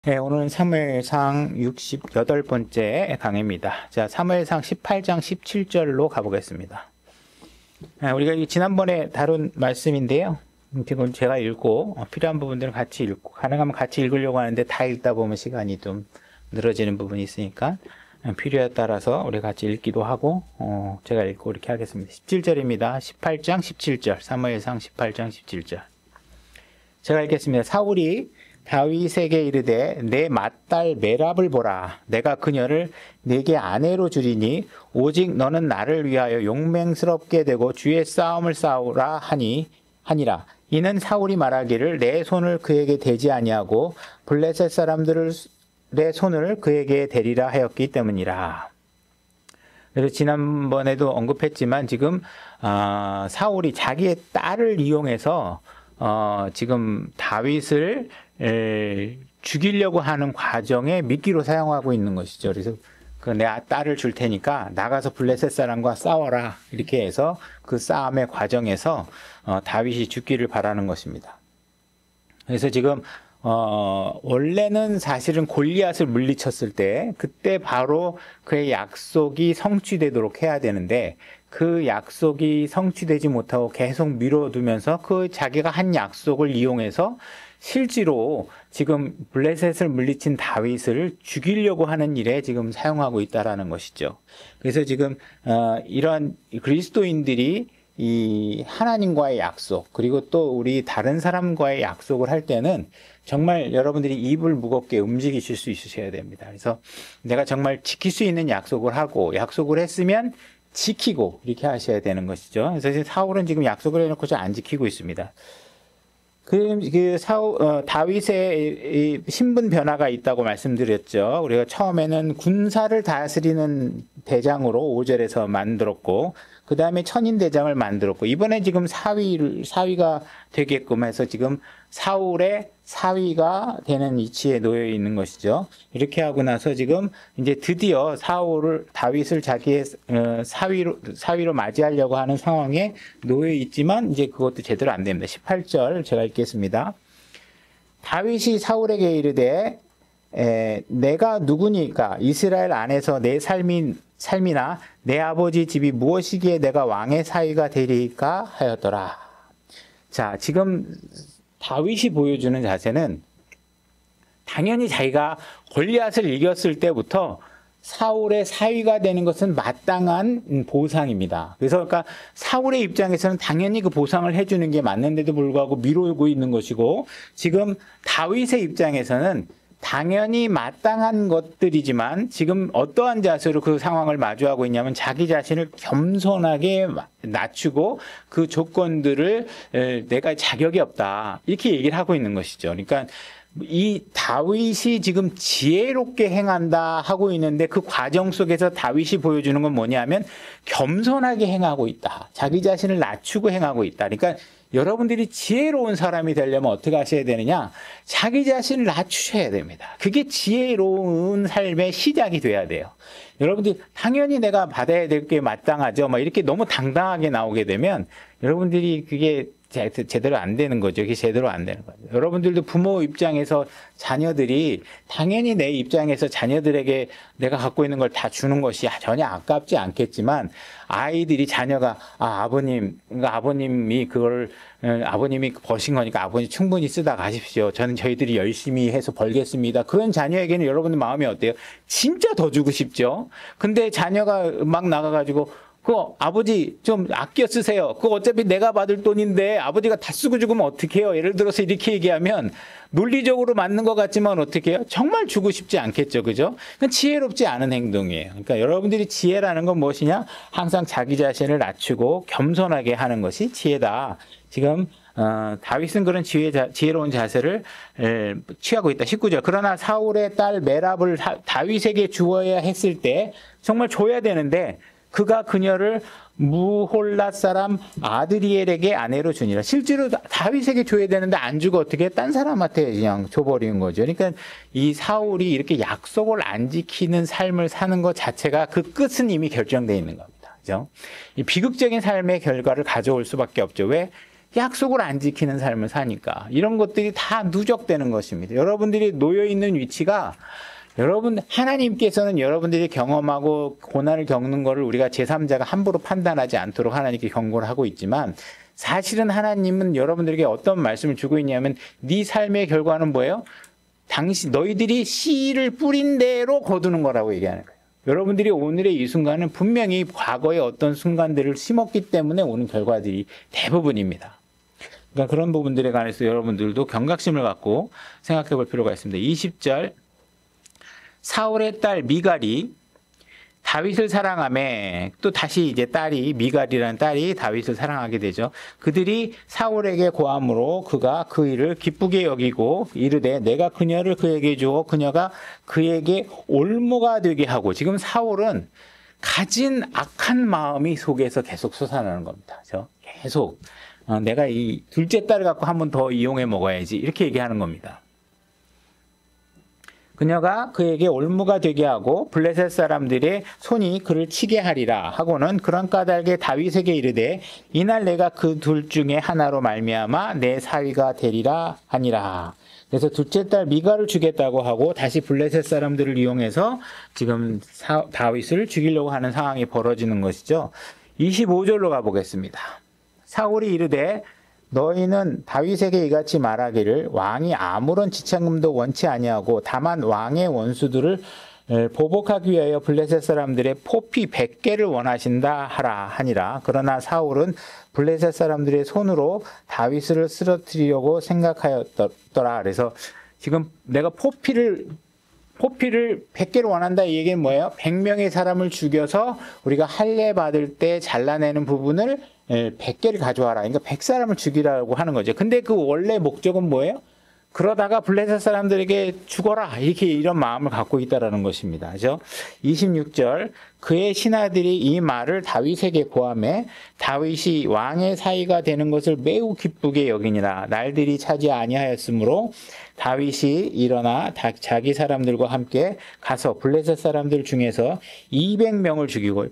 네, 오늘은 사무엘상 68번째 강의입니다. 자, 사무엘상 18장 17절로 가보겠습니다. 우리가 지난번에 다룬 말씀인데요. 지금 제가 읽고 필요한 부분들은 같이 읽고 가능하면 같이 읽으려고 하는데 다 읽다 보면 시간이 좀 늘어지는 부분이 있으니까 필요에 따라서 우리 같이 읽기도 하고 제가 읽고 이렇게 하겠습니다. 17절입니다. 18장 17절 사무엘상 18장 17절 제가 읽겠습니다. 사울이 다윗에게 이르되 내 맏딸 메랍을 보라. 내가 그녀를 네게 아내로 주리니 오직 너는 나를 위하여 용맹스럽게 되고 주의 싸움을 싸우라 하니라. 이는 사울이 말하기를 내 손을 그에게 대지 아니하고 블레셋 사람들의 손을 그에게 대리라 하였기 때문이라. 그래서 지난번에도 언급했지만 지금 사울이 자기의 딸을 이용해서 지금 다윗을 죽이려고 하는 과정에 미끼로 사용하고 있는 것이죠. 그래서 내 딸을 줄 테니까 나가서 블레셋 사람과 싸워라. 이렇게 해서 그 싸움의 과정에서 다윗이 죽기를 바라는 것입니다. 그래서 지금 원래는 사실은 골리앗을 물리쳤을 때 그때 바로 그의 약속이 성취되도록 해야 되는데 그 약속이 성취되지 못하고 계속 미뤄두면서 그 자기가 한 약속을 이용해서 실제로 지금 블레셋을 물리친 다윗을 죽이려고 하는 일에 지금 사용하고 있다라는 것이죠. 그래서 지금 이런 그리스도인들이 이 하나님과의 약속 그리고 또 우리 다른 사람과의 약속을 할 때는 정말 여러분들이 입을 무겁게 움직이실 수 있으셔야 됩니다. 그래서 내가 정말 지킬 수 있는 약속을 하고 약속을 했으면 지키고 이렇게 하셔야 되는 것이죠. 그래서 사울은 지금 약속을 해놓고서 안 지키고 있습니다. 다윗의 신분 변화가 있다고 말씀드렸죠. 우리가 처음에는 군사를 다스리는 대장으로 5절에서 만들었고, 그 다음에 천인대장을 만들었고, 이번에 지금 사위가 되게끔 해서 지금 사울의 사위가 되는 위치에 놓여 있는 것이죠. 이렇게 하고 나서 지금 이제 드디어 다윗을 자기의 사위로 맞이하려고 하는 상황에 놓여 있지만 이제 그것도 제대로 안 됩니다. 18절 제가 읽겠습니다. 다윗이 사울에게 이르되 내가 누구니까 이스라엘 안에서 내 삶이나 내 아버지 집이 무엇이기에 내가 왕의 사위가 되리까 하였더라. 자, 지금 다윗이 보여주는 자세는 당연히 자기가 골리앗을 이겼을 때부터 사울의 사위가 되는 것은 마땅한 보상입니다. 그래서 그러니까 사울의 입장에서는 당연히 그 보상을 해주는 게 맞는데도 불구하고 미루고 있는 것이고, 지금 다윗의 입장에서는 당연히 마땅한 것들이지만 지금 어떠한 자세로 그 상황을 마주하고 있냐면 자기 자신을 겸손하게 낮추고 그 조건들을 내가 자격이 없다 이렇게 얘기를 하고 있는 것이죠. 그러니까 이 다윗이 지금 지혜롭게 행한다 하고 있는데 그 과정 속에서 다윗이 보여주는 건 뭐냐면 겸손하게 행하고 있다. 자기 자신을 낮추고 행하고 있다. 그러니까 여러분들이 지혜로운 사람이 되려면 어떻게 하셔야 되느냐? 자기 자신을 낮추셔야 됩니다. 그게 지혜로운 삶의 시작이 돼야 돼요. 여러분들이 당연히 내가 받아야 될 게 마땅하죠. 이렇게 너무 당당하게 나오게 되면 여러분들이 그게 제대로 안 되는 거죠. 그게 제대로 안 되는 거죠. 여러분들도 부모 입장에서 자녀들이 당연히 내 입장에서 자녀들에게 내가 갖고 있는 걸 다 주는 것이 전혀 아깝지 않겠지만 아이들이 자녀가 아버님이 아버님이 버신 거니까 아버님 충분히 쓰다 가십시오. 저희들이 열심히 해서 벌겠습니다. 그런 자녀에게는 여러분들 마음이 어때요? 진짜 더 주고 싶죠. 근데 자녀가 막 나가가지고 아버지 좀 아껴 쓰세요. 그거 어차피 내가 받을 돈인데 아버지가 다 쓰고 죽으면 어떡해요? 예를 들어서 이렇게 얘기하면 논리적으로 맞는 것 같지만 어떻게 해요? 정말 주고 싶지 않겠죠. 그죠? 그건 지혜롭지 않은 행동이에요. 그러니까 여러분들이 지혜라는 건 무엇이냐? 항상 자기 자신을 낮추고 겸손하게 하는 것이 지혜다. 지금 다윗은 그런 지혜로운 자세를 취하고 있다. 19절. 그러나 사울의 딸 메랍을 다윗에게 주어야 했을 때 정말 줘야 되는데 그가 그녀를 무홀랏 사람 아드리엘에게 아내로 주니라. 실제로 다윗에게 줘야 되는데 안 주고 어떻게 딴 사람한테 그냥 줘버리는 거죠. 그러니까 이 사울이 이렇게 약속을 안 지키는 삶을 사는 것 자체가 그 끝은 이미 결정되어 있는 겁니다. 그죠? 이 비극적인 삶의 결과를 가져올 수밖에 없죠. 왜? 약속을 안 지키는 삶을 사니까 이런 것들이 다 누적되는 것입니다. 여러분들이 놓여 있는 위치가 여러분 하나님께서는 여러분들이 경험하고 고난을 겪는 것을 우리가 제3자가 함부로 판단하지 않도록 하나님께 경고를 하고 있지만 사실은 하나님은 여러분들에게 어떤 말씀을 주고 있냐면 네 삶의 결과는 뭐예요? 너희들이 씨를 뿌린 대로 거두는 거라고 얘기하는 거예요. 여러분들이 오늘의 이 순간은 분명히 과거의 어떤 순간들을 심었기 때문에 오는 결과들이 대부분입니다. 그러니까 그런 부분들에 관해서 여러분들도 경각심을 갖고 생각해 볼 필요가 있습니다. 20절 사울의 딸 미갈이 다윗을 사랑하며 또 다시 이제 미갈이라는 딸이 다윗을 사랑하게 되죠. 그들이 사울에게 고함으로 그가 그 일을 기쁘게 여기고 이르되 내가 그녀를 그에게 주어 그녀가 그에게 올무가 되게 하고 지금 사울은 가진 악한 마음이 속에서 계속 솟아나는 겁니다. 그렇죠? 계속 내가 이 둘째 딸을 갖고 한 번 더 이용해 먹어야지 이렇게 얘기하는 겁니다. 그녀가 그에게 올무가 되게 하고 블레셋 사람들의 손이 그를 치게 하리라 하고는 그런 까닭에 다윗에게 이르되 이날 내가 그 둘 중에 하나로 말미암아 내 사위가 되리라 하니라. 그래서 둘째 딸 미갈을 주겠다고 하고 다시 블레셋 사람들을 이용해서 지금 다윗을 죽이려고 하는 상황이 벌어지는 것이죠. 25절로 가보겠습니다. 사울이 이르되 너희는 다윗에게 이같이 말하기를 왕이 아무런 지참금도 원치 아니하고 다만 왕의 원수들을 보복하기 위하여 블레셋 사람들의 포피 100개를 원하신다 하라 하니라. 그러나 사울은 블레셋 사람들의 손으로 다윗을 쓰러뜨리려고 생각하였더라. 그래서 지금 내가 포피를 100개를 원한다 이 얘기는 뭐예요? 100명의 사람을 죽여서 우리가 할례 받을 때 잘라내는 부분을 100개를 가져와라. 그러니까 100사람을 죽이라고 하는 거죠. 근데 그 원래 목적은 뭐예요? 그러다가 블레셋 사람들에게 죽어라. 이런 마음을 갖고 있다라는 것입니다. 그죠? 26절. 그의 신하들이 이 말을 다윗에게 고하매 다윗이 왕의 사위가 되는 것을 매우 기쁘게 여기니라. 날들이 차지 아니하였으므로 다윗이 일어나 자기 사람들과 함께 가서 블레셋 사람들 중에서 200명을 죽이고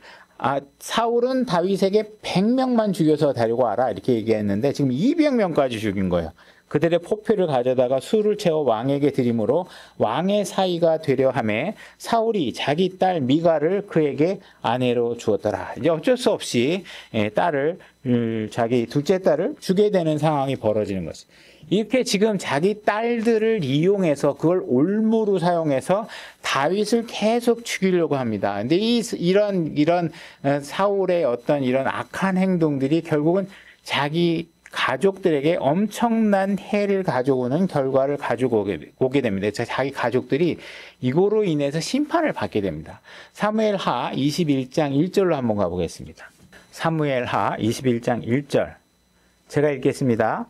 사울은 다윗에게 100명만 죽여서 데리고 와라 이렇게 얘기했는데 지금 200명까지 죽인 거예요. 그들의 포표를 가져다가 술을 채워 왕에게 드림으로 왕의 사위가 되려 하매 사울이 자기 딸 미갈을 그에게 아내로 주었더라. 이제 어쩔 수 없이 자기 둘째 딸을 주게 되는 상황이 벌어지는 것이. 이렇게 지금 자기 딸들을 이용해서 그걸 올무로 사용해서 다윗을 계속 죽이려고 합니다. 근데 이런 사울의 어떤 이런 악한 행동들이 결국은 자기 가족들에게 엄청난 해를 가져오는 결과를 가지고 오게 됩니다. 자기 가족들이 이거로 인해서 심판을 받게 됩니다. 사무엘하 21장 1절로 한번 가보겠습니다. 사무엘하 21장 1절 제가 읽겠습니다.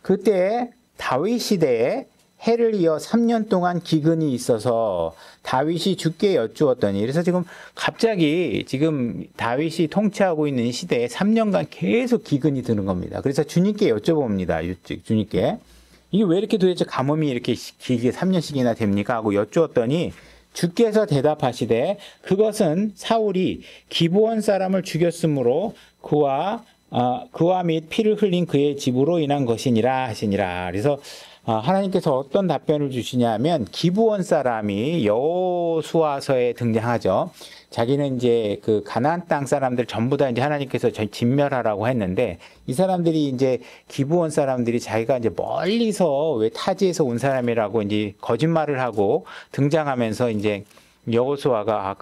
그때 다윗 시대에 해를 이어 3년 동안 기근이 있어서 다윗이 주께 여쭈었더니 그래서 지금 갑자기 지금 다윗이 통치하고 있는 시대에 3년간 계속 기근이 드는 겁니다. 그래서 주님께 여쭤봅니다. 주님께 이게 왜 이렇게 도대체 가뭄이 이렇게 길게 3년씩이나 됩니까? 하고 여쭈었더니 주께서 대답하시되 그것은 사울이 기브온 사람을 죽였으므로 그와 및 피를 흘린 그의 집으로 인한 것이니라 하시니라. 그래서 하나님께서 어떤 답변을 주시냐면 기브온 사람이 여호수아서에 등장하죠. 자기는 이제 그 가나안 땅 사람들 전부 다 이제 하나님께서 진멸하라고 했는데 이 사람들이 이제 기브온 사람들이 자기가 이제 멀리서 왜 타지에서 온 사람이라고 이제 거짓말을 하고 등장하면서 이제 여호수아가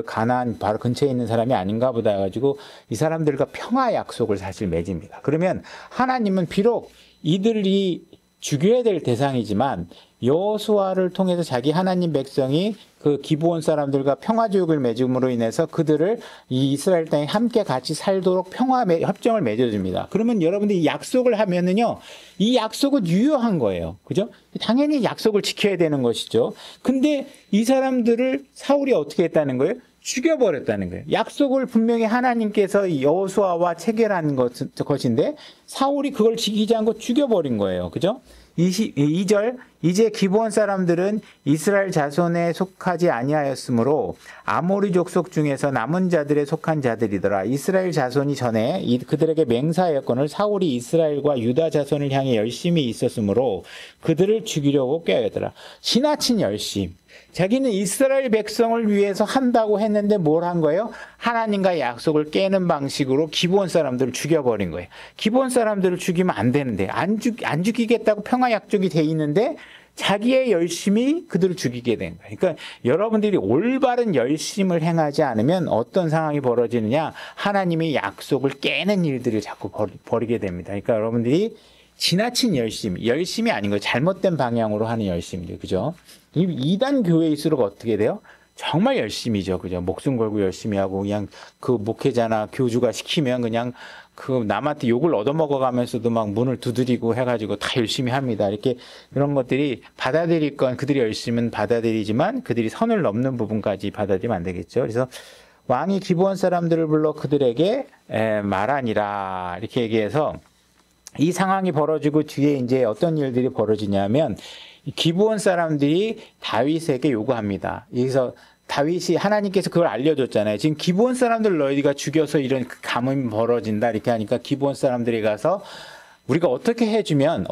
가나안 바로 근처에 있는 사람이 아닌가 보다 해가지고 이 사람들과 평화 약속을 사실 맺습니다. 그러면 하나님은 비록 이들이 죽여야 될 대상이지만 여호수아를 통해서 자기 하나님 백성이 그 기브온 사람들과 평화조약을 맺음으로 인해서 그들을 이 이스라엘 땅에 함께 같이 살도록 평화 협정을 맺어줍니다. 그러면 여러분들이 약속을 하면은요, 이 약속은 유효한 거예요. 그죠? 당연히 약속을 지켜야 되는 것이죠. 근데 이 사람들을 사울이 어떻게 했다는 거예요? 죽여버렸다는 거예요. 약속을 분명히 하나님께서 여호수아와 체결한 것인데 사울이 그걸 지키지 않고 죽여버린 거예요. 그죠? 2절 이제 기브온 사람들은 이스라엘 자손에 속하지 아니하였으므로 아모리 족속 중에서 남은 자들에 속한 자들이더라. 이스라엘 자손이 전에 그들에게 맹세하였거늘 사울이 이스라엘과 유다 자손을 향해 열심히 있었으므로 그들을 죽이려고 꾀하였더라. 지나친 열심. 자기는 이스라엘 백성을 위해서 한다고 했는데 뭘 한 거예요? 하나님과 약속을 깨는 방식으로 기브온 사람들을 죽여버린 거예요. 기브온 사람들을 죽이면 안 되는데 안 죽이겠다고 평화 약속이 돼 있는데 자기의 열심이 그들을 죽이게 된 거예요. 그러니까 여러분들이 올바른 열심을 행하지 않으면 어떤 상황이 벌어지느냐? 하나님의 약속을 깨는 일들을 자꾸 벌이게 됩니다. 그러니까 여러분들이 지나친 열심이 아닌 거예요. 잘못된 방향으로 하는 열심이죠. 그죠? 2단 교회일수록 어떻게 돼요? 정말 열심이죠. 그죠? 목숨 걸고 열심히 하고, 그냥 그 목회자나 교주가 시키면 그냥 그 남한테 욕을 얻어먹어가면서도 막 문을 두드리고 해가지고 다 열심히 합니다. 이렇게 그런 것들이 받아들일 건 그들이 열심은 받아들이지만 그들이 선을 넘는 부분까지 받아들이면 안 되겠죠. 그래서 왕이 기브온 사람들을 불러 그들에게 말하니라 이렇게 얘기해서 이 상황이 벌어지고 뒤에 이제 어떤 일들이 벌어지냐면 기브온 사람들이 다윗에게 요구합니다. 여기서 다윗이 하나님께서 그걸 알려줬잖아요. 지금 기브온 사람들 너희가 죽여서 이런 가뭄이 벌어진다 이렇게 하니까 기브온 사람들이 가서 우리가 어떻게 해주면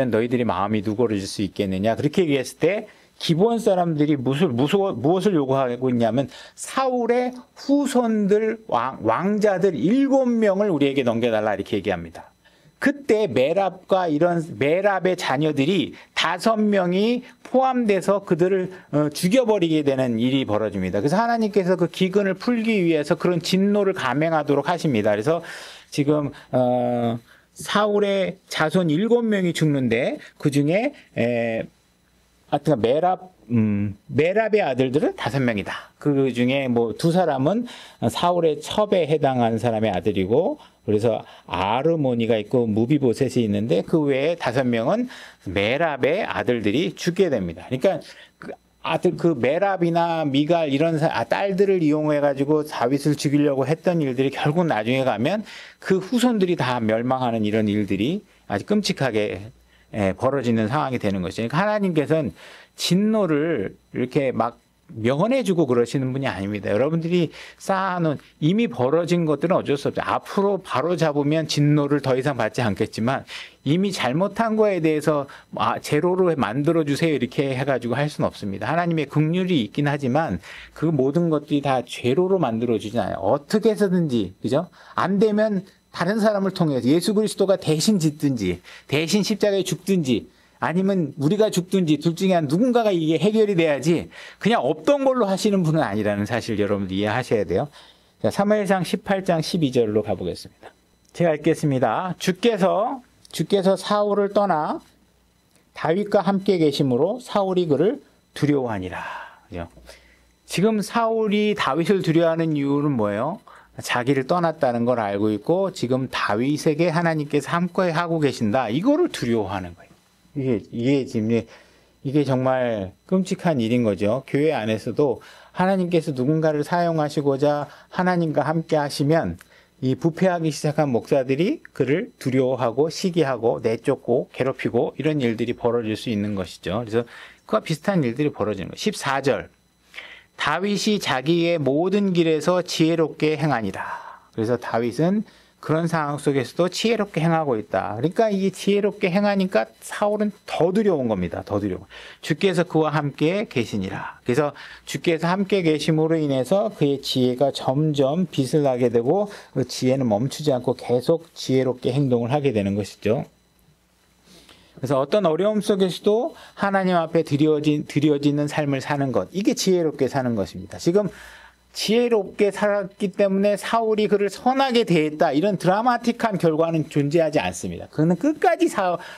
너희들이 마음이 누그러질 수 있겠느냐 그렇게 얘기했을 때 기브온 사람들이 무엇을 요구하고 있냐면 사울의 후손들 왕자들 7명을 우리에게 넘겨달라 이렇게 얘기합니다. 그때 메랍의 자녀들이 5명이 포함돼서 그들을 죽여버리게 되는 일이 벌어집니다. 그래서 하나님께서 그 기근을 풀기 위해서 그런 진노를 감행하도록 하십니다. 그래서 지금 사울의 자손 7명이 죽는데 그 중에 하여튼 메랍의 아들들은 5명이다. 그 중에 뭐 2사람은 사울의 첩에 해당하는 사람의 아들이고 그래서 아르모니가 있고 무비보셋이 있는데 그 외에 5명은 메랍의 아들들이 죽게 됩니다. 그러니까 그 메랍이나 미갈 이런 딸들을 이용해 가지고 다윗을 죽이려고 했던 일들이 결국 나중에 가면 그 후손들이 다 멸망하는 이런 일들이 아주 끔찍하게 벌어지는 상황이 되는 것이죠. 그러니까 하나님께서는 진노를 이렇게 막 명언해주고 그러시는 분이 아닙니다. 여러분들이 쌓아놓은 이미 벌어진 것들은 어쩔 수 없죠. 앞으로 바로 잡으면 진노를 더 이상 받지 않겠지만 이미 잘못한 거에 대해서 제로로 만들어주세요 이렇게 해가지고 할 수는 없습니다. 하나님의 긍휼이 있긴 하지만 그 모든 것들이 다 제로로 만들어주지 않아요. 어떻게 해서든지 그죠? 안 되면 다른 사람을 통해서 예수 그리스도가 대신 짓든지 대신 십자가에 죽든지 아니면 우리가 죽든지 둘 중에 한 누군가가 이게 해결이 돼야지 그냥 없던 걸로 하시는 분은 아니라는 사실 여러분들 이해하셔야 돼요. 자, 사무엘상 18장 12절로 가보겠습니다. 제가 읽겠습니다. 주께서 사울을 떠나 다윗과 함께 계심으로 사울이 그를 두려워하니라. 그죠? 지금 사울이 다윗을 두려워하는 이유는 뭐예요? 자기를 떠났다는 걸 알고 있고 지금 다윗에게 하나님께서 함께 하고 계신다. 이거를 두려워하는 거예요. 이게 정말 끔찍한 일인 거죠. 교회 안에서도 하나님께서 누군가를 사용하시고자 하나님과 함께 하시면 이 부패하기 시작한 목사들이 그를 두려워하고 시기하고 내쫓고 괴롭히고 이런 일들이 벌어질 수 있는 것이죠. 그래서 그와 비슷한 일들이 벌어지는 거예요. 14절 다윗이 자기의 모든 길에서 지혜롭게 행하니라. 그래서 다윗은 그런 상황 속에서도 지혜롭게 행하고 있다. 그러니까 이 지혜롭게 행하니까 사울은 더 두려운 겁니다. 더 두려워. 주께서 그와 함께 계시니라. 그래서 주께서 함께 계심으로 인해서 그의 지혜가 점점 빛을 나게 되고 그 지혜는 멈추지 않고 계속 지혜롭게 행동을 하게 되는 것이죠. 그래서 어떤 어려움 속에서도 하나님 앞에 드려지는 삶을 사는 것. 이게 지혜롭게 사는 것입니다. 지금 지혜롭게 살았기 때문에 사울이 그를 선하게 대했다. 이런 드라마틱한 결과는 존재하지 않습니다. 그는 끝까지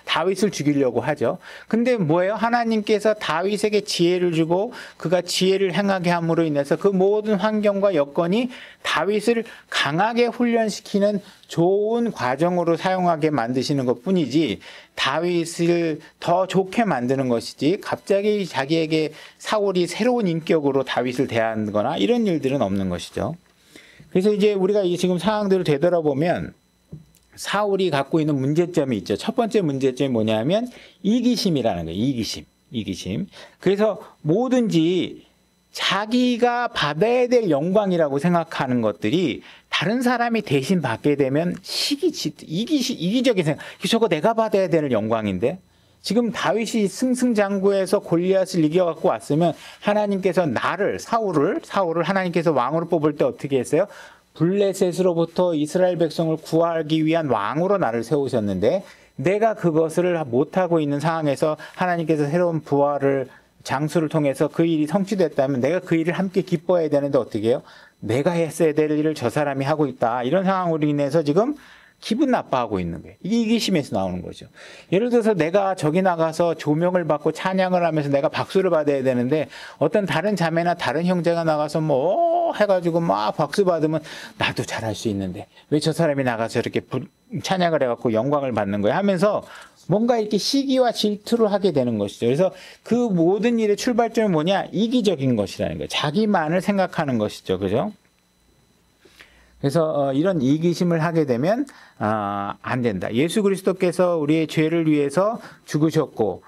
다윗을 죽이려고 하죠. 근데 뭐예요? 하나님께서 다윗에게 지혜를 주고 그가 지혜를 행하게 함으로 인해서 그 모든 환경과 여건이 다윗을 강하게 훈련시키는 좋은 과정으로 사용하게 만드시는 것뿐이지 다윗을 더 좋게 만드는 것이지 갑자기 자기에게 사울이 새로운 인격으로 다윗을 대하거나 이런 일들은 없는 것이죠. 그래서 이제 우리가 지금 상황들을 되돌아보면 사울이 갖고 있는 문제점이 있죠. 첫 번째 문제점이 뭐냐면 이기심이라는 거예요. 이기심. 그래서 뭐든지 자기가 받아야 될 영광이라고 생각하는 것들이 다른 사람이 대신 받게 되면 이기적인 생각. 저거 내가 받아야 되는 영광인데. 지금 다윗이 승승장구해서 골리앗을 이겨갖고 왔으면 하나님께서 사울을 하나님께서 왕으로 뽑을 때 어떻게 했어요? 블레셋으로부터 이스라엘 백성을 구하기 위한 왕으로 나를 세우셨는데 내가 그것을 못하고 있는 상황에서 하나님께서 새로운 부활을 장수를 통해서 그 일이 성취됐다면 내가 그 일을 함께 기뻐해야 되는데 어떻게 해요? 내가 했어야 될 일을 저 사람이 하고 있다. 이런 상황으로 인해서 지금 기분 나빠하고 있는 거예요. 이게 이기심에서 나오는 거죠. 예를 들어서 내가 저기 나가서 조명을 받고 찬양을 하면서 내가 박수를 받아야 되는데 어떤 다른 자매나 다른 형제가 나가서 해가지고 막 박수 받으면 나도 잘할 수 있는데 왜 저 사람이 나가서 이렇게 찬양을 해갖고 영광을 받는 거야 하면서 뭔가 이렇게 시기와 질투를 하게 되는 것이죠. 그래서 그 모든 일의 출발점이 뭐냐? 이기적인 것이라는 거예요. 자기만을 생각하는 것이죠. 그죠? 그래서 이런 이기심을 하게 되면 안 된다. 예수 그리스도께서 우리의 죄를 위해서 죽으셨고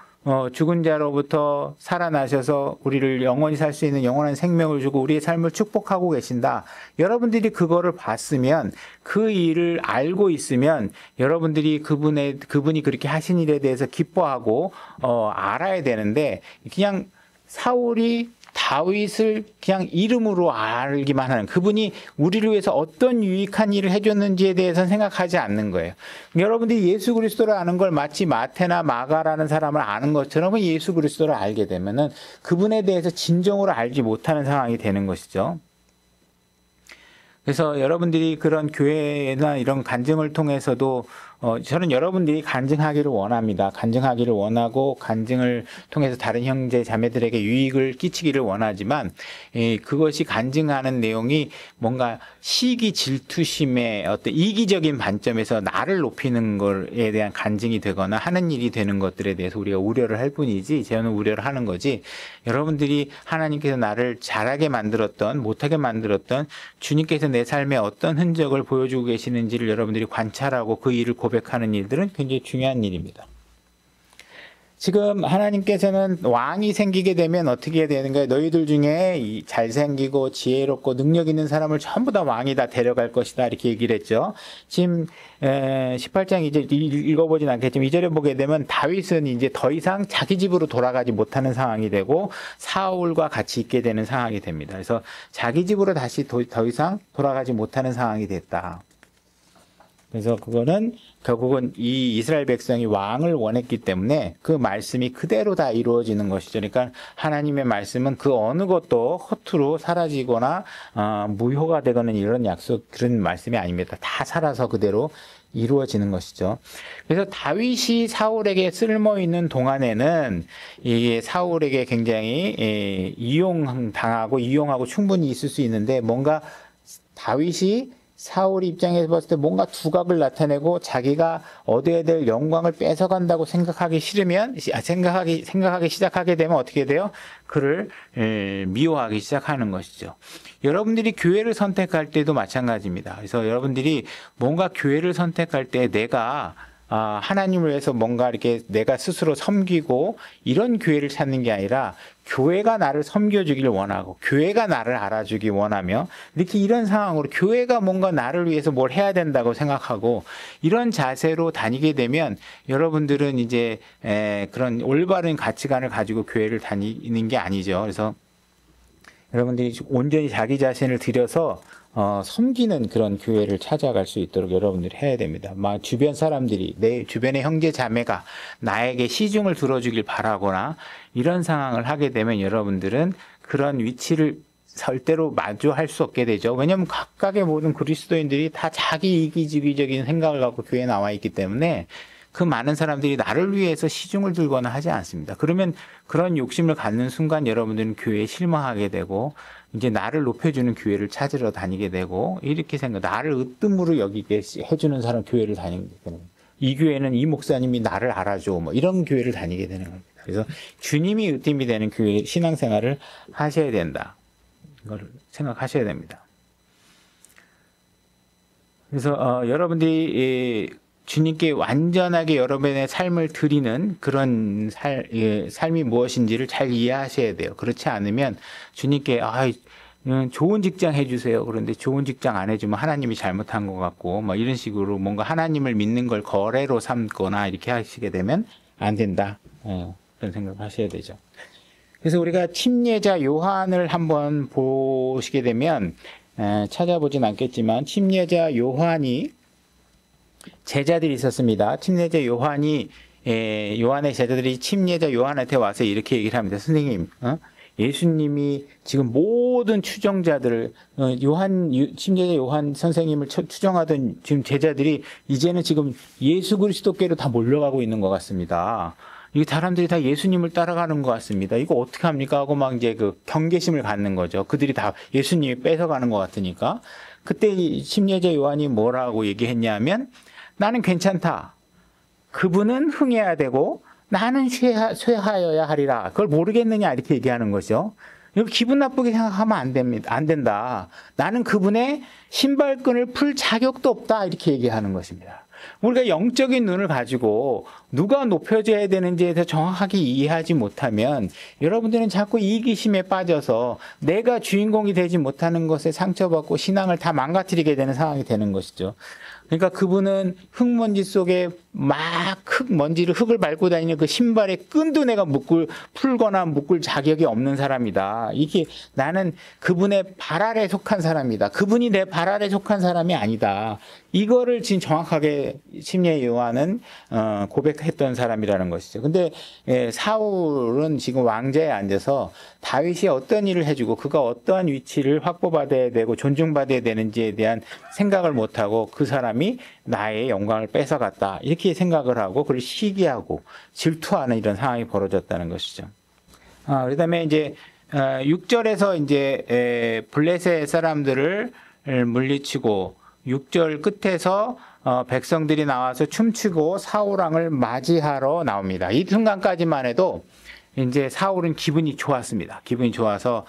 죽은 자로부터 살아나셔서 우리를 영원히 살 수 있는 영원한 생명을 주고 우리의 삶을 축복하고 계신다. 여러분들이 그거를 봤으면 그 일을 알고 있으면 여러분들이 그분이 그렇게 하신 일에 대해서 기뻐하고 알아야 되는데 그냥 사울이 다윗을 그냥 이름으로 알기만 하는 그분이 우리를 위해서 어떤 유익한 일을 해줬는지에 대해서는 생각하지 않는 거예요. 여러분들이 예수 그리스도를 아는 걸 마치 마태나 마가라는 사람을 아는 것처럼 예수 그리스도를 알게 되면은 그분에 대해서 진정으로 알지 못하는 상황이 되는 것이죠. 그래서 여러분들이 그런 교회나 이런 간증을 통해서도 저는 여러분들이 간증하기를 원합니다. 간증하기를 원하고 간증을 통해서 다른 형제 자매들에게 유익을 끼치기를 원하지만 그것이 간증하는 내용이 뭔가 시기 질투심의 어떤 이기적인 관점에서 나를 높이는 것에 대한 간증이 되거나 하는 일이 되는 것들에 대해서 우리가 우려를 할 뿐이지 저는 우려를 하는 거지 여러분들이 하나님께서 나를 잘하게 만들었던 못하게 만들었던 주님께서 내 삶에 어떤 흔적을 보여주고 계시는지를 여러분들이 관찰하고 그 일을 고백하는 일들은 굉장히 중요한 일입니다. 지금 하나님께서는 왕이 생기게 되면 어떻게 되는 거예요? 너희들 중에 잘생기고 지혜롭고 능력 있는 사람을 전부 다 왕이 다 데려갈 것이다 이렇게 얘기를 했죠. 지금 18장 이제 읽어보진 않겠지만 2절에 보게 되면 다윗은 이제 더 이상 자기 집으로 돌아가지 못하는 상황이 되고 사울과 같이 있게 되는 상황이 됩니다. 그래서 자기 집으로 다시 더 이상 돌아가지 못하는 상황이 됐다. 그래서 그거는 결국은 이 이스라엘 백성이 왕을 원했기 때문에 그 말씀이 그대로 다 이루어지는 것이죠. 그러니까 하나님의 말씀은 그 어느 것도 허투루 사라지거나 무효가 되거나 이런 그런 말씀이 아닙니다. 다 살아서 그대로 이루어지는 것이죠. 그래서 다윗이 사울에게 쓸모 있는 동안에는 이게 사울에게 굉장히 이용하고 충분히 있을 수 있는데 뭔가 다윗이 사울 입장에서 봤을 때 뭔가 두각을 나타내고 자기가 얻어야 될 영광을 뺏어간다고 생각하기 시작하게 되면 어떻게 돼요? 그를 미워하기 시작하는 것이죠. 여러분들이 교회를 선택할 때도 마찬가지입니다. 그래서 여러분들이 뭔가 교회를 선택할 때 내가 하나님을 위해서 뭔가 이렇게 내가 스스로 섬기고 이런 교회를 찾는 게 아니라 교회가 나를 섬겨주길 원하고 교회가 나를 알아주길 원하며 이렇게 이런 상황으로 교회가 뭔가 나를 위해서 뭘 해야 된다고 생각하고 이런 자세로 다니게 되면 여러분들은 이제 그런 올바른 가치관을 가지고 교회를 다니는 게 아니죠. 그래서 여러분들이 온전히 자기 자신을 들여서 섬기는 그런 교회를 찾아갈 수 있도록 여러분들이 해야 됩니다. 막 주변 사람들이 내 주변의 형제 자매가 나에게 시중을 들어주길 바라거나 이런 상황을 하게 되면 여러분들은 그런 위치를 절대로 마주할 수 없게 되죠. 왜냐하면 각각의 모든 그리스도인들이 다 자기 이기주의적인 생각을 갖고 교회에 나와 있기 때문에 그 많은 사람들이 나를 위해서 시중을 들거나 하지 않습니다. 그러면 그런 욕심을 갖는 순간 여러분들은 교회에 실망하게 되고 이제 나를 높여주는 교회를 찾으러 다니게 되고 이렇게 나를 으뜸으로 여기게 해주는 사람 교회를 다니게 되는 거예요. 이 교회는 이 목사님이 나를 알아줘 뭐 이런 교회를 다니게 되는 겁니다. 그래서 주님이 으뜸이 되는 교회 신앙생활을 하셔야 된다. 이걸 생각하셔야 됩니다. 그래서 여러분들이 주님께 완전하게 여러분의 삶을 드리는 그런 삶이 무엇인지를 잘 이해하셔야 돼요. 그렇지 않으면 주님께 좋은 직장 해주세요. 그런데 좋은 직장 안 해주면 하나님이 잘못한 것 같고 뭐 이런 식으로 뭔가 하나님을 믿는 걸 거래로 삼거나 이렇게 하시게 되면 안 된다. 그런 생각을 하셔야 되죠. 그래서 우리가 침례자 요한을 한번 보시게 되면 찾아보진 않겠지만 침례자 요한이 제자들이 있었습니다. 침례자 요한이 요한의 제자들이 침례자 요한한테 와서 이렇게 얘기를 합니다. 선생님, 예수님이 지금 모든 추정자들을 침례자 요한 선생님을 추정하던 지금 제자들이 이제는 지금 예수 그리스도께로 다 몰려가고 있는 것 같습니다. 이 사람들이 다 예수님을 따라가는 것 같습니다. 이거 어떻게 합니까? 하고 막 이제 그 경계심을 갖는 거죠. 그들이 다 예수님이 뺏어가는 것 같으니까. 그때 침례자 요한이 뭐라고 얘기했냐면 나는 괜찮다. 그분은 흥해야 되고 나는 쇠하여야 하리라. 그걸 모르겠느냐 이렇게 얘기하는 거죠. 이거 기분 나쁘게 생각하면 안 된다. 나는 그분의 신발끈을 풀 자격도 없다. 이렇게 얘기하는 것입니다. 우리가 영적인 눈을 가지고 누가 높여져야 되는지에 대해서 정확하게 이해하지 못하면 여러분들은 자꾸 이기심에 빠져서 내가 주인공이 되지 못하는 것에 상처받고 신앙을 다 망가뜨리게 되는 상황이 되는 것이죠. 그러니까 그분은 흙먼지 속에 막 흙을 밟고 다니는 그 신발의 끈도 내가 풀거나 묶을 자격이 없는 사람이다. 이게 나는 그분의 발 아래 속한 사람이다. 그분이 내 발 아래 속한 사람이 아니다. 이거를 지금 정확하게 침례 요한은 고백했던 사람이라는 것이죠. 근데 사울은 지금 왕좌에 앉아서 다윗이 어떤 일을 해주고 그가 어떠한 위치를 확보받아야 되고 존중받아야 되는지에 대한 생각을 못하고 그 사람이 나의 영광을 뺏어갔다. 이렇게 생각을 하고 그걸 시기하고 질투하는 이런 상황이 벌어졌다는 것이죠. 그다음에 이제 6절에서 이제 블레셋 사람들을 물리치고 6절 끝에서 백성들이 나와서 춤추고 사울왕을 맞이하러 나옵니다. 이 순간까지만 해도 이제 사울은 기분이 좋았습니다. 기분이 좋아서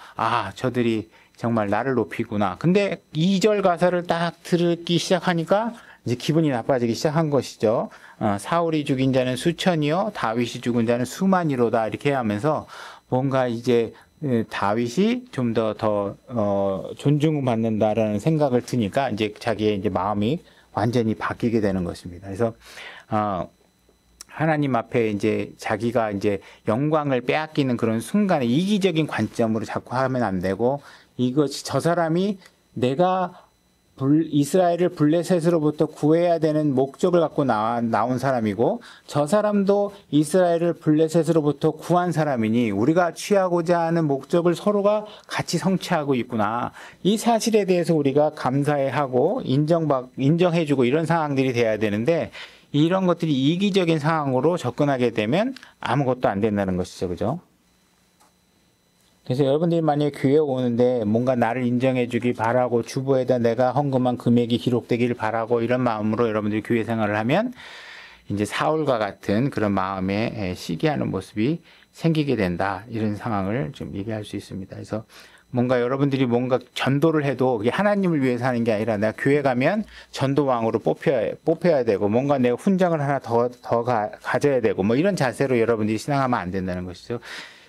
저들이 정말 나를 높이구나. 근데 2절 가사를 딱 듣기 시작하니까 이제 기분이 나빠지기 시작한 것이죠. 사울이 죽인 자는 수천이요 다윗이 죽은 자는 수만이로다 이렇게 하면서 뭔가 이제 다윗이 좀 더 존중받는다라는 생각을 드니까 이제 자기의 이제 마음이 완전히 바뀌게 되는 것입니다. 그래서 하나님 앞에 이제 자기가 이제 영광을 빼앗기는 그런 순간에 이기적인 관점으로 자꾸 하면 안 되고 저 사람이 내가 이스라엘을 블레셋으로부터 구해야 되는 목적을 갖고 나온 사람이고 저 사람도 이스라엘을 블레셋으로부터 구한 사람이니 우리가 취하고자 하는 목적을 서로가 같이 성취하고 있구나. 이 사실에 대해서 우리가 감사해하고 인정해주고 이런 상황들이 돼야 되는데 이런 것들이 이기적인 상황으로 접근하게 되면 아무것도 안 된다는 것이죠. 그죠? 그래서 여러분들이 만약에 교회에 오는데 뭔가 나를 인정해주길 바라고 주보에다 내가 헌금한 금액이 기록되기를 바라고 이런 마음으로 여러분들이 교회 생활을 하면 이제 사울과 같은 그런 마음에 시기하는 모습이 생기게 된다. 이런 상황을 좀 얘기할 수 있습니다. 그래서 뭔가 여러분들이 뭔가 전도를 해도 그게 하나님을 위해서 하는 게 아니라 내가 교회 가면 전도왕으로 뽑혀야 되고 뭔가 내가 훈장을 하나 더 가져야 되고 뭐 이런 자세로 여러분들이 신앙하면 안 된다는 것이죠.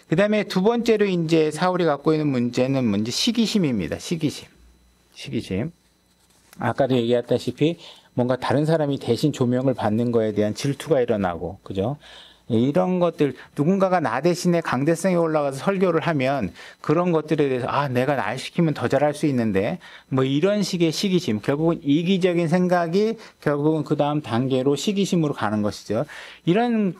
그 다음에 두 번째로 이제 사울이 갖고 있는 문제는 시기심입니다. 시기심. 아까도 얘기했다시피 뭔가 다른 사람이 대신 조명을 받는 거에 대한 질투가 일어나고, 그죠? 이런 것들, 누군가가 나 대신에 강대성에 올라가서 설교를 하면 그런 것들에 대해서 내가 날 시키면 더 잘할 수 있는데 뭐 이런 식의 시기심, 결국은 이기적인 생각이 결국은 그 다음 단계로 시기심으로 가는 것이죠. 이런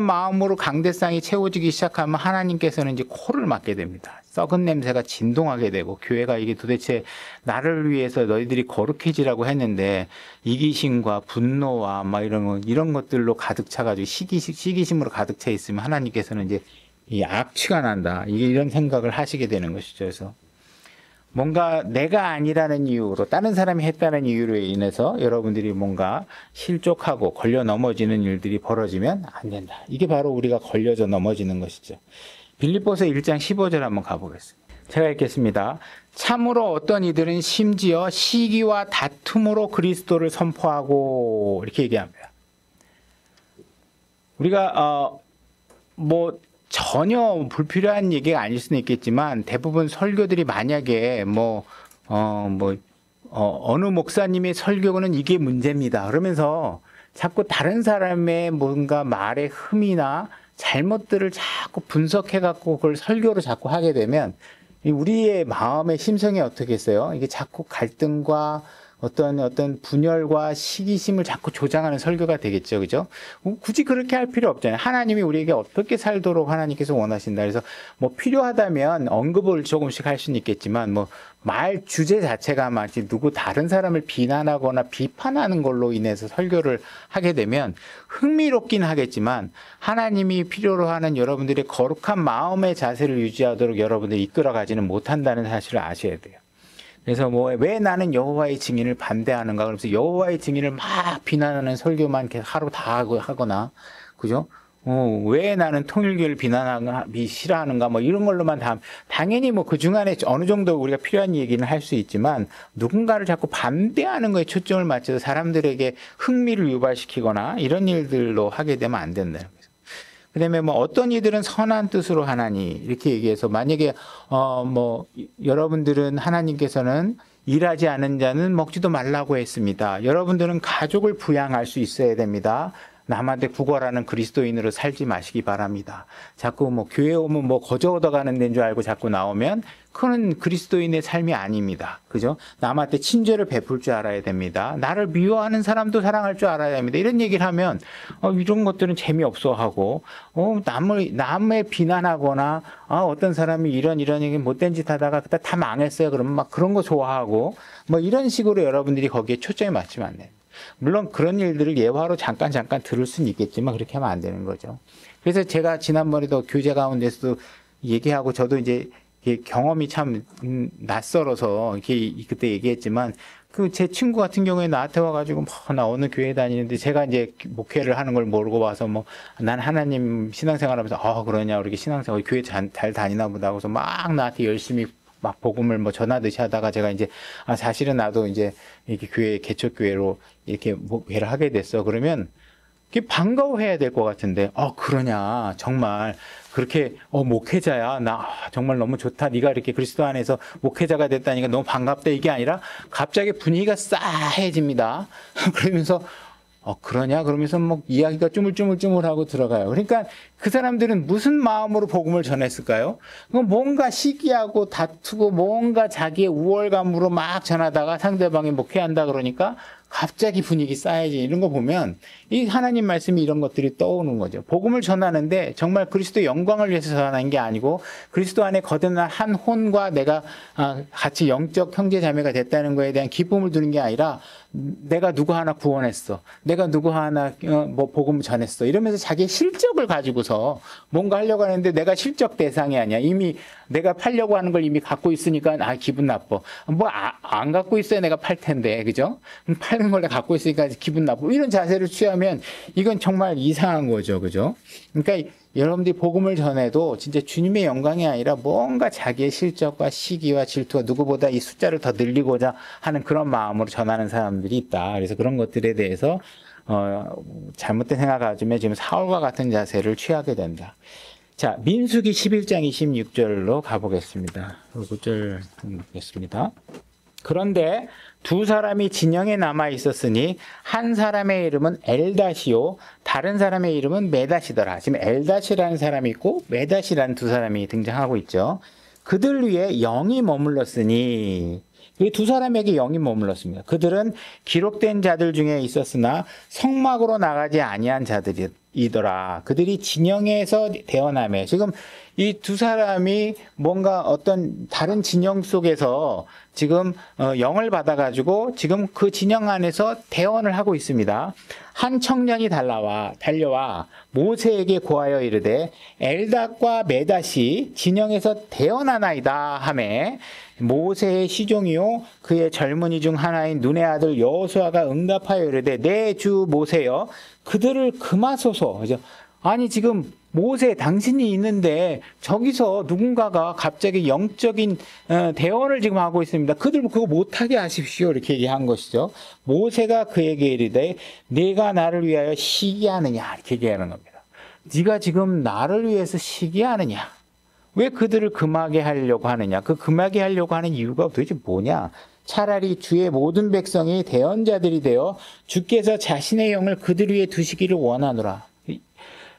마음으로 강대성이 채워지기 시작하면 하나님께서는 이제 코를 막게 됩니다. 썩은 냄새가 진동하게 되고 교회가 이게 도대체 나를 위해서 너희들이 거룩해지라고 했는데 이기심과 분노와 막 이런 것들로 가득 차가지고 시기심으로 가득 차 있으면 하나님께서는 이제 이 악취가 난다. 이런 생각을 하시게 되는 것이죠. 그래서 뭔가 내가 아니라는 이유로 다른 사람이 했다는 이유로 인해서 여러분들이 뭔가 실족하고 걸려 넘어지는 일들이 벌어지면 안 된다. 이게 바로 우리가 걸려져 넘어지는 것이죠. 빌립보서 1장 15절 한번 가보겠습니다. 제가 읽겠습니다. 참으로 어떤 이들은 심지어 시기와 다툼으로 그리스도를 선포하고 이렇게 얘기합니다. 우리가 뭐 전혀 불필요한 얘기가 아닐 수는 있겠지만 대부분 설교들이 만약에 어느 목사님의 설교는 이게 문제입니다. 그러면서 자꾸 다른 사람의 뭔가 말의 흠이나 잘못들을 자꾸 분석해갖고 그걸 설교로 자꾸 하게 되면 우리의 마음의 심성이 어떻겠어요? 이게 자꾸 갈등과 어떤 분열과 시기심을 자꾸 조장하는 설교가 되겠죠. 그죠? 굳이 그렇게 할 필요 없잖아요. 하나님이 우리에게 어떻게 살도록 하나님께서 원하신다. 그래서 뭐 필요하다면 언급을 조금씩 할 수는 있겠지만 말 주제 자체가 마치 누구 다른 사람을 비난하거나 비판하는 걸로 인해서 설교를 하게 되면 흥미롭긴 하겠지만 하나님이 필요로 하는 여러분들의 거룩한 마음의 자세를 유지하도록 여러분들이 이끌어가지는 못한다는 사실을 아셔야 돼요. 그래서 왜 나는 여호와의 증인을 반대하는가? 그러면서 여호와의 증인을 막 비난하는 설교만 계속 하루 다 하거나, 그죠? 왜 나는 통일교를 싫어하는가? 이런 걸로만 당연히 그 중간에 어느 정도 우리가 필요한 얘기는 할 수 있지만 누군가를 자꾸 반대하는 거에 초점을 맞춰서 사람들에게 흥미를 유발시키거나 이런 일들로 하게 되면 안 된다는 거죠. 그 다음에 어떤 이들은 선한 뜻으로 하나니 이렇게 얘기해서 만약에 여러분들은 하나님께서는 일하지 않은 자는 먹지도 말라고 했습니다. 여러분들은 가족을 부양할 수 있어야 됩니다. 남한테 구걸하는 그리스도인으로 살지 마시기 바랍니다. 자꾸 교회 오면 거저 얻어가는 데인 줄 알고 자꾸 나오면 그건 그리스도인의 삶이 아닙니다. 그죠? 남한테 친절을 베풀 줄 알아야 됩니다. 나를 미워하는 사람도 사랑할 줄 알아야 됩니다. 이런 얘기를 하면 이런 것들은 재미없어 하고 남을 비난하거나 어떤 사람이 이런 얘기 못된 짓 하다가 그때 다 망했어요. 그러면 그런 거 좋아하고 이런 식으로 여러분들이 거기에 초점이 맞추면 안 돼요. 물론 그런 일들을 예화로 잠깐 들을 수는 있겠지만 그렇게 하면 안 되는 거죠. 그래서 제가 지난번에도 교제 가운데서도 얘기하고 저도 이제 경험이 참 낯설어서 이렇게 그때 얘기했지만 제 친구 같은 경우에 나한테 와가지고 나 어느 교회 다니는데 제가 이제 목회를 하는 걸 모르고 와서 난 하나님 신앙생활하면서 그러냐 이렇게 신앙생활 교회 잘 다니나 보다 그래서 막 나한테 열심히 복음을 전하듯이 하다가 제가 이제 사실은 나도 이제 이렇게 개척교회로 이렇게 목회를 하게 됐어. 그러면 반가워해야 될 것 같은데 그러냐 정말 그렇게 목회자야 나 정말 너무 좋다. 네가 이렇게 그리스도 안에서 목회자가 됐다니까 너무 반갑다. 이게 아니라 갑자기 분위기가 싸해집니다. 그러면서 그러냐? 그러면서 이야기가 쭈물쭈물하고 들어가요. 그러니까 그 사람들은 무슨 마음으로 복음을 전했을까요? 뭔가 시기하고 다투고 뭔가 자기의 우월감으로 막 전하다가 상대방이 목회한다 그러니까 갑자기 분위기 싸해지 이런 거 보면 이 하나님 말씀이 이런 것들이 떠오르는 거죠. 복음을 전하는데 정말 그리스도의 영광을 위해서 전하는 게 아니고 그리스도 안에 거듭난 한 혼과 내가 같이 영적 형제 자매가 됐다는 거에 대한 기쁨을 두는 게 아니라 내가 누구 하나 구원했어. 내가 누구 하나 복음을 전했어. 이러면서 자기의 실적을 가지고서 뭔가 하려고 하는데 내가 실적 대상이 아니야. 이미 내가 팔려고 하는 걸 이미 갖고 있으니까 기분 나빠. 안 갖고 있어야 내가 팔 텐데. 그죠? 파는 걸 내가 갖고 있으니까 기분 나빠. 이런 자세를 취하면 이건 정말 이상한 거죠. 그죠? 그러니까 여러분들이 복음을 전해도 진짜 주님의 영광이 아니라 뭔가 자기의 실적과 시기와 질투와 누구보다 이 숫자를 더 늘리고자 하는 그런 마음으로 전하는 사람들이 있다. 그래서 그런 것들에 대해서 잘못된 생각을 가지면 지금 사울과 같은 자세를 취하게 된다. 자, 민수기 11장 26절로 가보겠습니다. 9절 보겠습니다. 그런데 두 사람이 진영에 남아 있었으니 한 사람의 이름은 엘다시요 다른 사람의 이름은 메다시더라. 지금 엘다시라는 사람이 있고 메다시라는 두 사람이 등장하고 있죠. 그들 위에 영이 머물렀으니 이 두 사람에게 영이 머물렀습니다. 그들은 기록된 자들 중에 있었으나 성막으로 나가지 아니한 자들이더라. 그들이 진영에서 대언하며 지금 이 두 사람이 뭔가 어떤 다른 진영 속에서 지금 영을 받아가지고 지금 그 진영 안에서 대언을 하고 있습니다. 한 청년이 달려와 모세에게 고하여 이르되 엘닷과 메닷이 진영에서 대언하나이다 하매 모세의 시종이요 그의 젊은이 중 하나인 눈의 아들 여호수아가 응답하여 이르되 내 주 모세여 그들을 금하소서. 아니 지금 모세 당신이 있는데 저기서 누군가가 갑자기 영적인 대언을 지금 하고 있습니다. 그들 그거 못하게 하십시오. 이렇게 얘기한 것이죠. 모세가 그에게 이르되 네가 나를 위하여 시기하느냐 이렇게 얘기하는 겁니다. 네가 지금 나를 위해서 시기하느냐? 왜 그들을 금하게 하려고 하느냐? 그 금하게 하려고 하는 이유가 도대체 뭐냐? 차라리 주의 모든 백성이 대언자들이 되어 주께서 자신의 영을 그들 위에 두시기를 원하노라.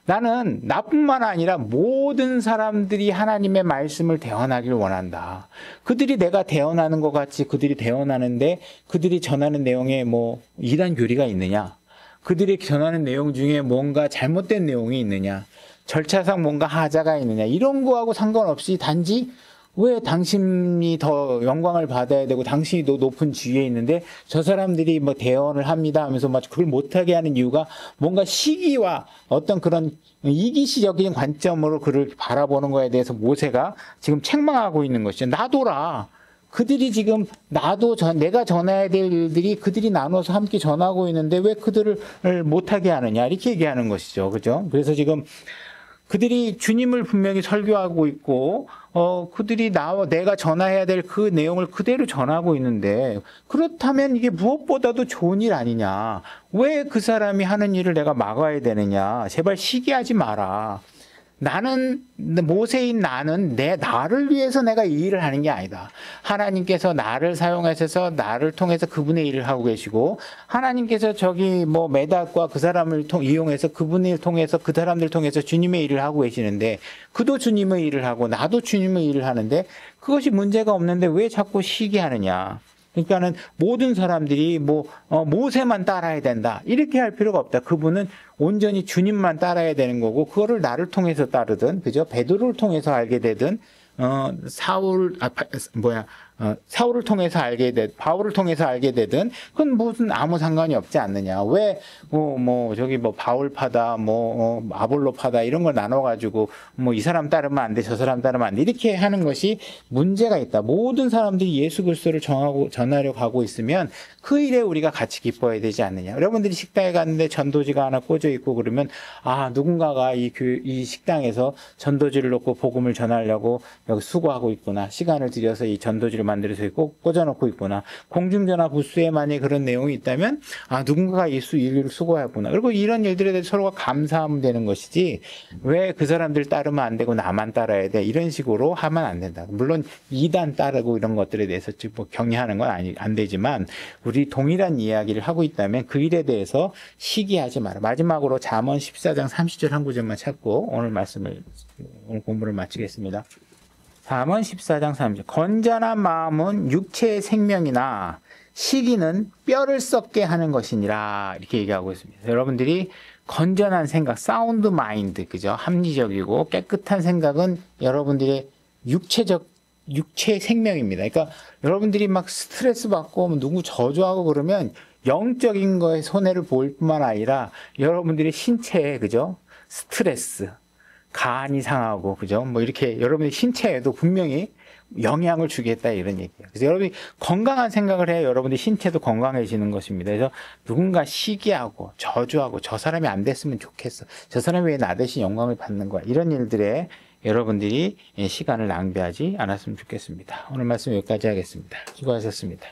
나는 나뿐만 아니라 모든 사람들이 하나님의 말씀을 대언하길 원한다. 그들이 내가 대언하는 것 같이 그들이 대언하는데 그들이 전하는 내용에 뭐 이단 교리가 있느냐? 그들이 전하는 내용 중에 뭔가 잘못된 내용이 있느냐? 절차상 뭔가 하자가 있느냐? 이런 거하고 상관없이 단지 왜 당신이 더 영광을 받아야 되고 당신이 더 높은 지위에 있는데 저 사람들이 뭐 대언을 합니다 하면서 막 그걸 못하게 하는 이유가 뭔가 시기와 어떤 그런 이기시적인 관점으로 그를 바라보는 거에 대해서 모세가 지금 책망하고 있는 것이죠. 놔둬라. 그들이 지금 내가 전해야 될 일들이 그들이 나눠서 함께 전하고 있는데 왜 그들을 못하게 하느냐 이렇게 얘기하는 것이죠. 그죠? 그래서 지금 그들이 주님을 분명히 설교하고 있고, 그들이 내가 전해야 될 그 내용을 그대로 전하고 있는데, 그렇다면 이게 무엇보다도 좋은 일 아니냐. 왜 그 사람이 하는 일을 내가 막아야 되느냐. 제발 시기하지 마라. 모세인 나는 나를 위해서 내가 이 일을 하는 게 아니다. 하나님께서 나를 사용하셔서 나를 통해서 그분의 일을 하고 계시고, 하나님께서 저기 뭐 메닥과 그 사람을 이용해서 그분을 통해서 그 사람들 통해서 주님의 일을 하고 계시는데, 그도 주님의 일을 하고 나도 주님의 일을 하는데, 그것이 문제가 없는데 왜 자꾸 시기하느냐. 그러니까는 모든 사람들이 모세만 따라야 된다. 이렇게 할 필요가 없다. 그분은 온전히 주님만 따라야 되는 거고, 그거를 나를 통해서 따르든, 그죠? 베드로를 통해서 알게 되든, 사울을 통해서 바울을 통해서 알게 되든, 그건 무슨 아무 상관이 없지 않느냐. 왜, 바울파다, 아볼로파다, 이런 걸 나눠가지고, 이 사람 따르면 안 돼, 저 사람 따르면 안 돼. 이렇게 하는 것이 문제가 있다. 모든 사람들이 예수 그리스도를 전하려고 하고 있으면 그 일에 우리가 같이 기뻐해야 되지 않느냐. 여러분들이 식당에 갔는데 전도지가 하나 꽂혀 있고 그러면, 누군가가 이 식당에서 전도지를 놓고 복음을 전하려고 여기 수고하고 있구나. 시간을 들여서 이 전도지를 만들어서 꽂아놓고 있구나. 공중전화 부스에 만약에 그런 내용이 있다면 누군가가 예수 일을 수고하구나. 그리고 이런 일들에 대해서 서로가 감사하면 되는 것이지 왜 그 사람들 따르면 안 되고 나만 따라야 돼. 이런 식으로 하면 안 된다. 물론 이단 따르고 이런 것들에 대해서 경의하는 건 안 되지만 우리 동일한 이야기를 하고 있다면 그 일에 대해서 시기하지 마라. 마지막으로 잠언 14장 30절 한 구절만 찾고 오늘 공부를 마치겠습니다. 잠언 14장 30절. 건전한 마음은 육체의 생명이나 시기는 뼈를 썩게 하는 것이니라. 이렇게 얘기하고 있습니다. 여러분들이 건전한 생각, 사운드 마인드, 그죠? 합리적이고 깨끗한 생각은 여러분들의 육체의 생명입니다. 그러니까 여러분들이 막 스트레스 받고 누구 저주하고 그러면 영적인 거에 손해를 볼 뿐만 아니라 여러분들의 신체에, 그죠? 스트레스, 간이 상하고, 그죠? 이렇게 여러분의 신체에도 분명히 영향을 주겠다, 이런 얘기예요. 그래서 여러분이 건강한 생각을 해야 여러분의 신체도 건강해지는 것입니다. 그래서 누군가 시기하고 저주하고 저 사람이 안 됐으면 좋겠어. 저 사람이 왜 나 대신 영광을 받는 거야. 이런 일들에 여러분들이 시간을 낭비하지 않았으면 좋겠습니다. 오늘 말씀 여기까지 하겠습니다. 수고하셨습니다.